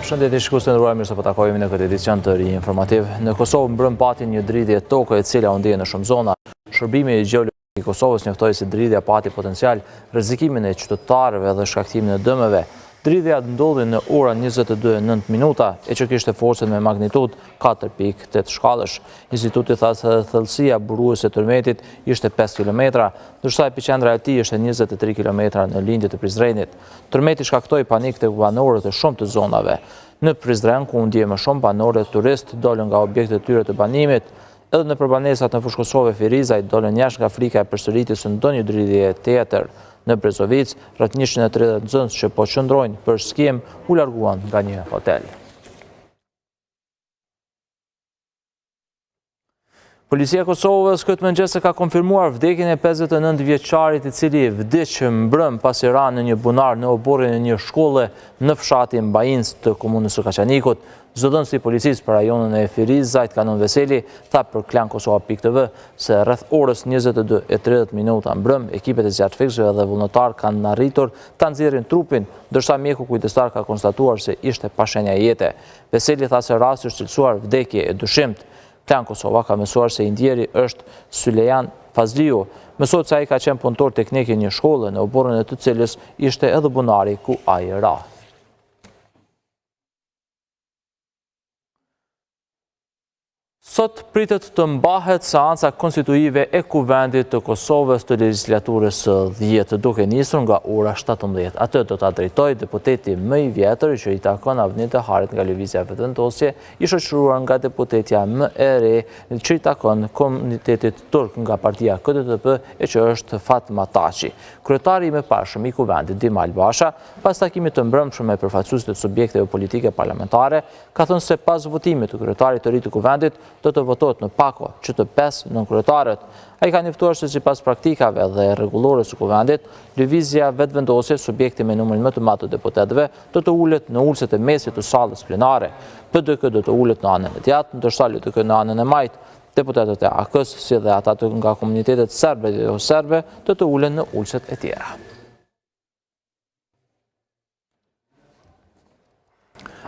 Përshëndetje shikues të nderuar, mirë se po takojmë në këtë edicion të ri informativ. Në Kosovë mbrëm pati një dridhje toke e cila u ndje në shumë zona. Shërbimi gjeologjik i Kosovës njoftoi se dridhja pati potencial rrezikimin e qytetarëve dhe shkaktimin e dëmeve. Dridhja ndodhi në orën 22:09 minuta e që kishte forcën me magnitudë 4.8 shkallësh. Instituti tha se thellësia buruese e tërmetit ishte 5 km, ndërsa epiqendra e tij ishte 23 km në lindje të Prizrenit. Tërmeti shkaktoi panik tek banorët e shumë të zonave. Në Prizren, ku u ndje më shumë, banorët turistë dolën nga objektet e tyre të banimit. Edhe në përbanesat në fushë Kosovë e Firizaj dolën jashtë nga frika e përsëritjes së ndonjë dridhjeje tjetër. Në Brezovic, rreth 130 nxënës që po qëndrojnë për skiem u larguan nga një hotel. Policia e Kosovës këtë mëngjes ka konfirmuar vdekjen e 59 vjeçarit i cili vdiq mbrëm pasi ra në një bunar në oborrin e një shkolle në fshatin Bajinc të komunës së Kaçanikut. Zëdhënësi i policisë për rajonin e Firizajt Kanon Veseli tha për klankosova.tv se rreth orës 22:30 mbrëm ekipet e zjarrfiksëve dhe vullnetar kanë arritur ta nxjerrin trupin, ndërsa mjeku kujdestar ka konstatuar se ishte pa shenja jete. Veseli tha se rasti është cilësuar vdekje e dyshimt. Klan Kosova ka mësuar se i ndjeri është Sylejan Fazliu. Mësohet se ai ka qenë punëtor teknik në një shkolle në oborrin e të cilës ishte edhe bunari ku ai ra. Sot pritet të mbahet seanca konstituive e Kuvendit të Kosovës të legjislaturës së 10, duke nisur nga ora 17. Atë do ta drejtojë deputeti më i vjetër që i takon Avnit e Harit nga lëvizja vetëvendosje, i shoqëruar nga deputetja më e re që i takon komunitetit turk nga partia KDTP e që është Fatma Taçi. Kryetari i mëparshëm i Kuvendit Dimal Basha, pas takimit të mbrëmshëm me përfaqësuesit e subjekteve politike parlamentare, ka thënë se pas votimit të kryetarit të ri të Kuvendit do të votohet në pako që të 5 nënkryetarët. Ai ka njoftuar se sipas praktikave dhe rregullore së Kuvendit, lëvizja vetëvendosje, subjekti me numrin më të madh të deputetëve, do të ulet në ulset e mesit të sallës plenare. PDK do të ulet në anën e djathtë, ndërsa LDK në anën e majtë. Deputetët e AK-s, si dhe ata nga komunitetet serbe dhe jo serbe, do të ulen në ulset e tjera.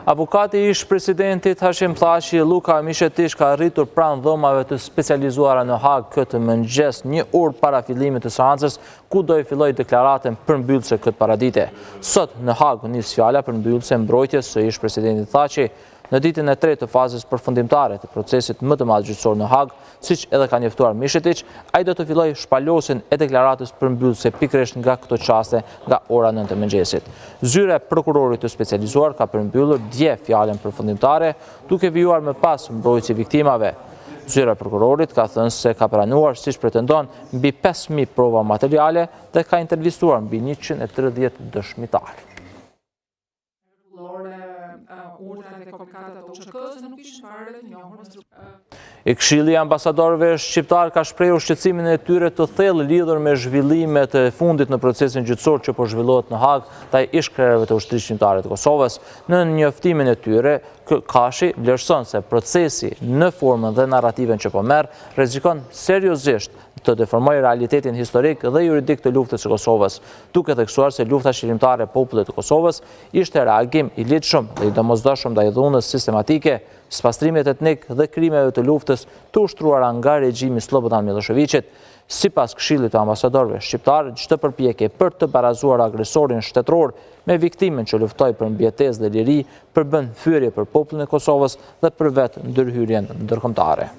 Avukati ish presidentit Hashim Thaçi, Luka Mishetish, ka arritur pranë dhomave të specializuara në Hag këtë mëngjes, një orë para fillimit të seancës, ku do i fillojë deklaratën përmbyllëse këtë paradite. Sot në Hag nis fjala përmbyllëse mbrojtjes së ish presidentit Thaçi. Në ditën e tretë të fazës përfundimtare të procesit më të madh gjyqësor në Hag, siç edhe ka njoftuar Mishetić, ai do të fillojë shpalosin e deklaratës përmbyllëse pikërisht nga këto çaste nga ora 9 e mëngjesit. Zyra e prokurorit të specializuar ka përmbyllur dje fjalën përfundimtare, duke vijuar më pas mbrojtësi viktimave. Zyra e prokurorit ka thënë se ka pranuar, siç pretendon, mbi 5.000 prova materiale dhe ka intervistuar mbi 130 dëshmitarë. E Këshilli i ambasadorëve shqiptar ka shprehur shqetësimin e tyre të thellë lidhur me zhvillimet e fundit në procesin gjyqësor që po zhvillohet në Hag ndaj ish-krerëve të ushtrisë shqiptare të Kosovës. Në njoftimin e tyre, Kashi vlerëson se procesi në formën dhe narrativen që po merr rrezikon seriozisht të deformojë realitetin historik dhe juridik të luftës së Kosovës, duke theksuar se lufta shqirimtare e popullit të Kosovës ishte reagim i ligjshëm dhe i domosdoshëm ndaj dhunës sistematike, spastrimit etnik dhe krimeve të luftës të ushtruara nga regjimi Slobodan Miloševićit. Sipas Këshillit të ambasadorëve shqiptar, çdo përpjekje për të barazuar agresorin shtetëror me viktimën që luftoi për mbijetesë dhe liri përbën fyerje për popullin e Kosovës dhe për vetë ndërhyrjen ndërkombëtare.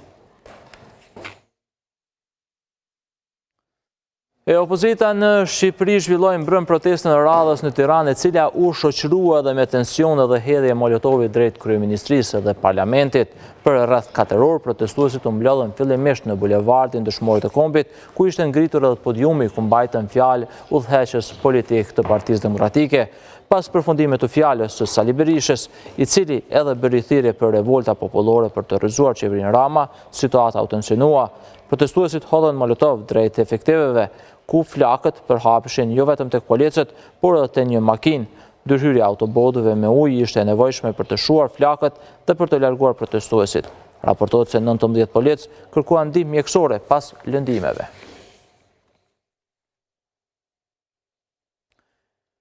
Opozita në Shqipëri zhvilloi mbrëm protestën e radhës në Tiranë, e cila u shoqërua dhe me tensione dhe hedhje molotovi drejt kryeministrisë dhe parlamentit. Për rreth 4 orë protestuesit u mblodhën fillimisht në bulevardin Dëshmorit të Kombit, ku ishte ngritur edhe podiumi ku mbajtën fjalë udhëheqës politik të Partisë Demokratike. Pas përfundimit të fjalës së Sali Berishës, i cili edhe bëri thirrje për revolta popullore për të rrëzuar qeverinë Rama, situata u tensionua. Protestuesit hodhën molotov drejt efektiveve, ku flakët përhapeshin jo vetëm tek policët, por edhe te një makinë. Ndërhyrja autobotëve me ujë ishte e nevojshme për të shuar flakët dhe për të larguar protestuesit. Raportohet se 19 policë kërkuan ndihmë mjekësore pas lëndimeve.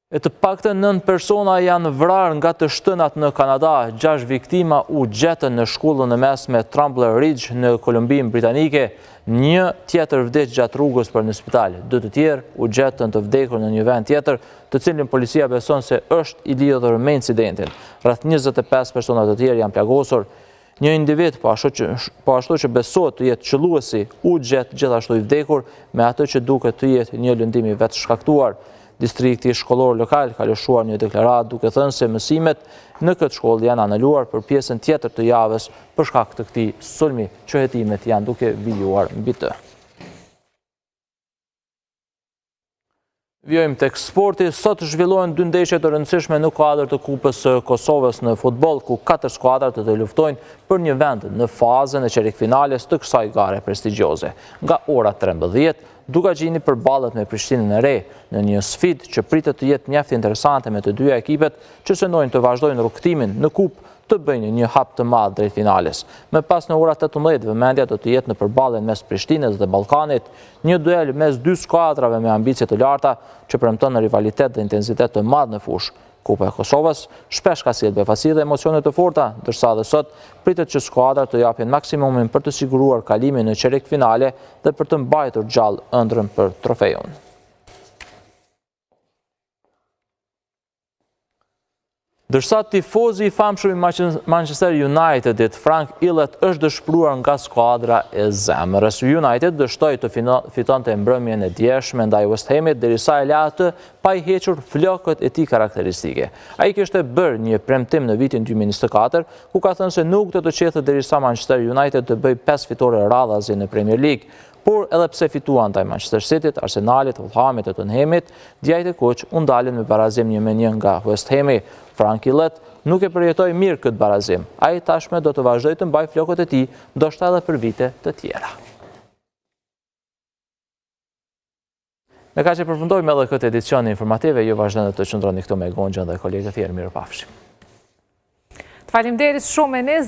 E të paktën 9 persona janë vrarë nga të shtënat në Kanada, 6 viktima u gjetën në shkollën e mesme Trumbull Ridge në Kolumbinë Britanike, një tjetër vdeq gjatë rrugës për në spital, 2 të tjerë u gjetën të vdekur në një vend tjetër, të cilin policia beson se është i lidhur me incidentin. Rreth 25 persona të tjerë janë plagosur. Një individ, po ashtu që besohet të jetë qëlluesi, u gjet gjithashtu i vdekur, me atë që duket të jetë një lëndim i vetë shkaktuar. Distrikti shkollor lokal ka lëshuar një deklaratë duke thënë se mësimet në këtë shkollë janë anuluar për pjesën tjetër të javës për shkak të këtij sulmi, që hetimet janë duke vijuar mbi të. Vjojmë tek sporti, sot zhvillohen 2 ndeshje të rëndësishme në kuadër të Kupës së Kosovës në futboll, ku 4 skuadrat të luftojnë për një vend në fazën e çerikfinales të kësaj gare prestigjioze. Nga ora 13, Dukagjini përballet me Prishtinën e Re në një sfidë që pritet të jetë mjaft interesante me të dyja ekipet që synojnë të vazhdojnë rrugtimin në kupë të bëjnë një hap të madh drejt finales. Më pas në ora 18, vëmendja do të jetë në përballjen mes Prishtinës dhe Ballkanit, një duel mes 2 skuadrave me ambicie të larta që premton në rivalitet dhe intensitet të madh në fushë. Kupa e Kosovës shpesh ka sjellë befasi dhe emocione të forta, ndërsa dhe sot pritet që skuadrat të japin maksimumin për të siguruar kalimin në çerek finale dhe për të mbajtur gjallë ëndrrën për trofeun. Ndërsa tifozi i famshëm i Manchester Unitedit, Frank Illet, është dëshpëruar nga skuadra e zemrës. United dështoi të fitonte mbrëmjen e djeshme ndaj West Hamit derisa e la atë pa i hequr flokët e tij karakteristike. Ai kishte bërë një premtim në vitin 2024, ku ka thënë se nuk do të qethet derisa Manchester United të bëjë 5 fitore radhazi në Premier League. Por edhe pse fituan ndaj Manchester Cityt, Arsenalit, Fulhamit e Tottenhamit, djajtë e kuq u ndalën me barazim 1-1 nga West Hami. Frank Illet nuk e përjetoi mirë këtë barazim. Ai tashme do të vazhdojë të mbajë flokët e tij, ndoshta edhe për vite të tjera. Me kaq e përfundojmë edhe këtë edicion informative, ju vazhdoni të qëndroni këtu me Gonxhën dhe kolegët tjerë, mirupafshim. Faleminderit shumë Enes.